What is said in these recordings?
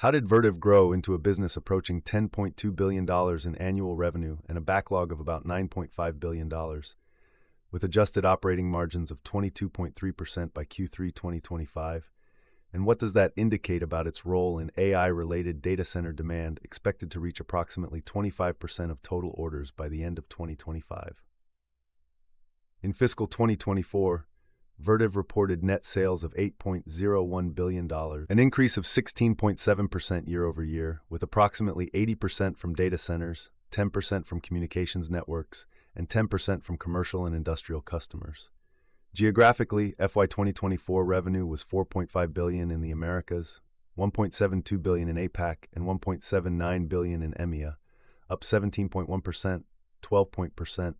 How did Vertiv grow into a business approaching $10.2 billion in annual revenue and a backlog of about $9.5 billion, with adjusted operating margins of 22.3% by Q3 2025? And what does that indicate about its role in AI-related data center demand, expected to reach approximately 25% of total orders by the end of 2025? In fiscal 2024, Vertiv reported net sales of $8.01 billion, an increase of 16.7% year-over-year, with approximately 80% from data centers, 10% from communications networks, and 10% from commercial and industrial customers. Geographically, FY 2024 revenue was $4.5 billion in the Americas, $1.72 billion in APAC, and $1.79 billion in EMEA, up 17.1%, 12%,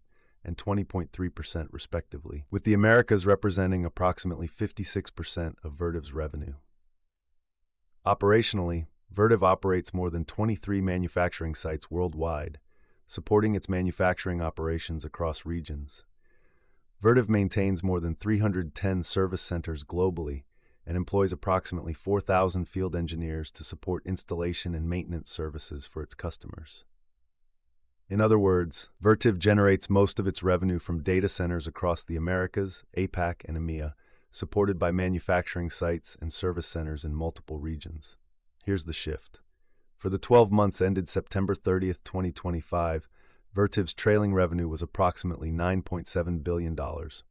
and 20.3% respectively, with the Americas representing approximately 56% of Vertiv's revenue. Operationally, Vertiv operates more than 23 manufacturing sites worldwide, supporting its manufacturing operations across regions. Vertiv maintains more than 310 service centers globally and employs approximately 4,000 field engineers to support installation and maintenance services for its customers. In other words, Vertiv generates most of its revenue from data centers across the Americas, APAC, and EMEA, supported by manufacturing sites and service centers in multiple regions. Here's the shift. For the 12 months ended September 30, 2025, Vertiv's trailing revenue was approximately $9.7 billion,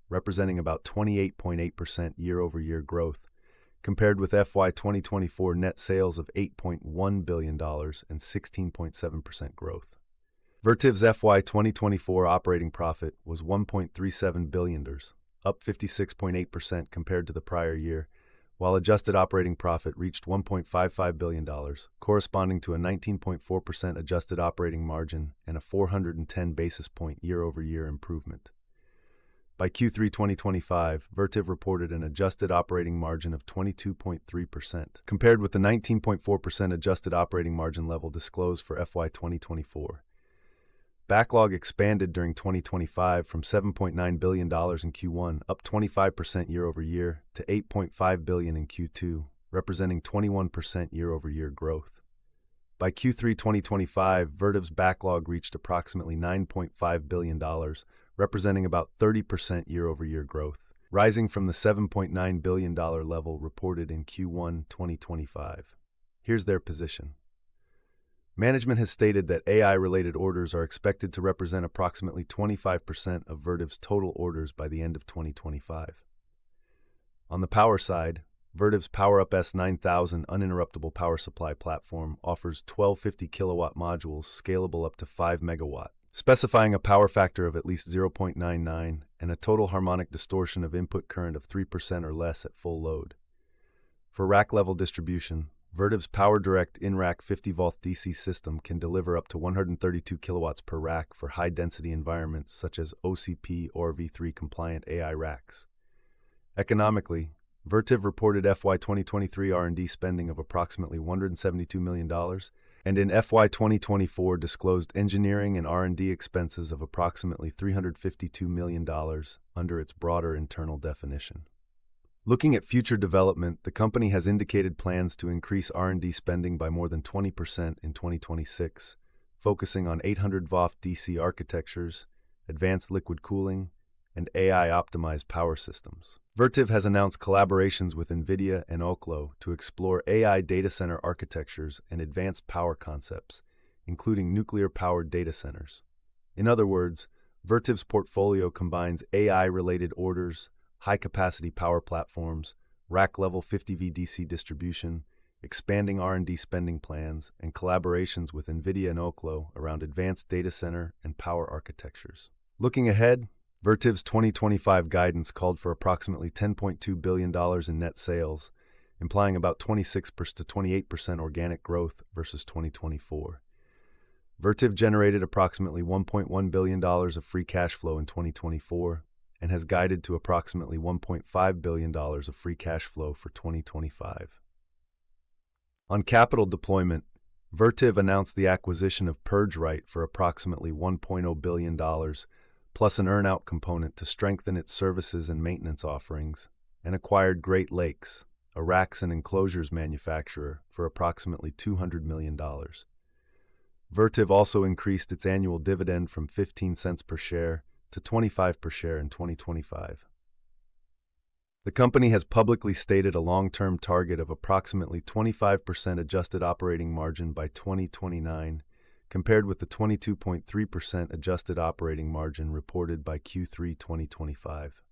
representing about 28.8% year-over-year growth, compared with FY 2024 net sales of $8.1 billion and 16.7% growth. Vertiv's FY 2024 operating profit was $1.37 billion, up 56.8% compared to the prior year, while adjusted operating profit reached $1.55 billion, corresponding to a 19.4% adjusted operating margin and a 410 basis point year-over-year improvement. By Q3 2025, Vertiv reported an adjusted operating margin of 22.3%, compared with the 19.4% adjusted operating margin level disclosed for FY 2024. Backlog expanded during 2025 from $7.9 billion in Q1, up 25% year-over-year, to $8.5 billion in Q2, representing 21% year-over-year growth. By Q3 2025, Vertiv's backlog reached approximately $9.5 billion, representing about 30% year-over-year growth, rising from the $7.9 billion level reported in Q1 2025. Here's their position. Management has stated that AI-related orders are expected to represent approximately 25% of Vertiv's total orders by the end of 2025. On the power side, Vertiv's PowerUp S9000 uninterruptible power supply platform offers 1250 kilowatt modules scalable up to 5 megawatt, specifying a power factor of at least 0.99 and a total harmonic distortion of input current of 3% or less at full load. For rack-level distribution, Vertiv's PowerDirect in-rack 50-volt DC system can deliver up to 132 kilowatts per rack for high-density environments such as OCP or V3 compliant AI racks. Economically, Vertiv reported FY 2023 R&D spending of approximately $172 million, and in FY 2024 disclosed engineering and R&D expenses of approximately $352 million under its broader internal definition. Looking at future development, the company has indicated plans to increase R&D spending by more than 20% in 2026, focusing on 800-volt DC architectures, advanced liquid cooling, and AI-optimized power systems. Vertiv has announced collaborations with NVIDIA and Oklo to explore AI data center architectures and advanced power concepts, including nuclear-powered data centers. In other words, Vertiv's portfolio combines AI-related orders, high-capacity power platforms, rack-level 50V DC distribution, expanding R&D spending plans, and collaborations with NVIDIA and Oklo around advanced data center and power architectures. Looking ahead, Vertiv's 2025 guidance called for approximately $10.2 billion in net sales, implying about 26% to 28% organic growth versus 2024. Vertiv generated approximately $1.1 billion of free cash flow in 2024, and has guided to approximately $1.5 billion of free cash flow for 2025. On capital deployment, Vertiv announced the acquisition of PurgeRite for approximately $1.0 billion, plus an earn-out component to strengthen its services and maintenance offerings, and acquired Great Lakes, a racks and enclosures manufacturer, for approximately $200 million. Vertiv also increased its annual dividend from 15 cents per share to 25 per share in 2025. The company has publicly stated a long-term target of approximately 25% adjusted operating margin by 2029, compared with the 22.3% adjusted operating margin reported by Q3 2025.